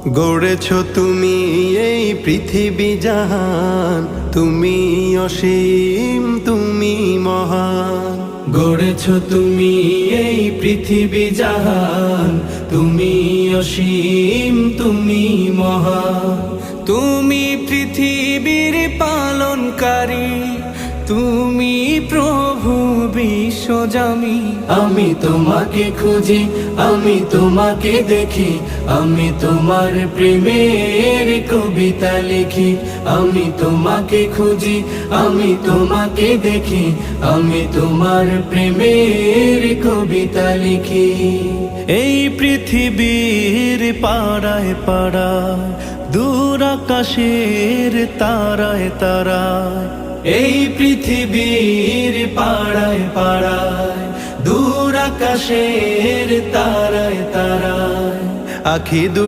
গড়েছ তুমি এই পৃথিবী জাহান, তুমি অসীম তুমি মহান। গড়েছ তুমি এই পৃথিবী জাহান, তুমি অসীম তুমি মহান। তুমি পৃথিবীর পালনকারী, তুমি প্রভু বিশ্বজামি। আমি তোমাকে খুঁজি, আমি তোমাকে দেখি, আমি তোমার প্রেমের কবিতা লিখি। আমি তোমাকে খুঁজি, আমি তোমাকে দেখি, আমি তোমার প্রেমের কবিতা লিখি। এই পৃথিবীর পাড়ায় পাড়ায়, দূর আকাশের তারায় তারায়, এই পৃথিবীর পাড়ায় পাড়ায়, দূর আকাশের তারায় তারায়, আখি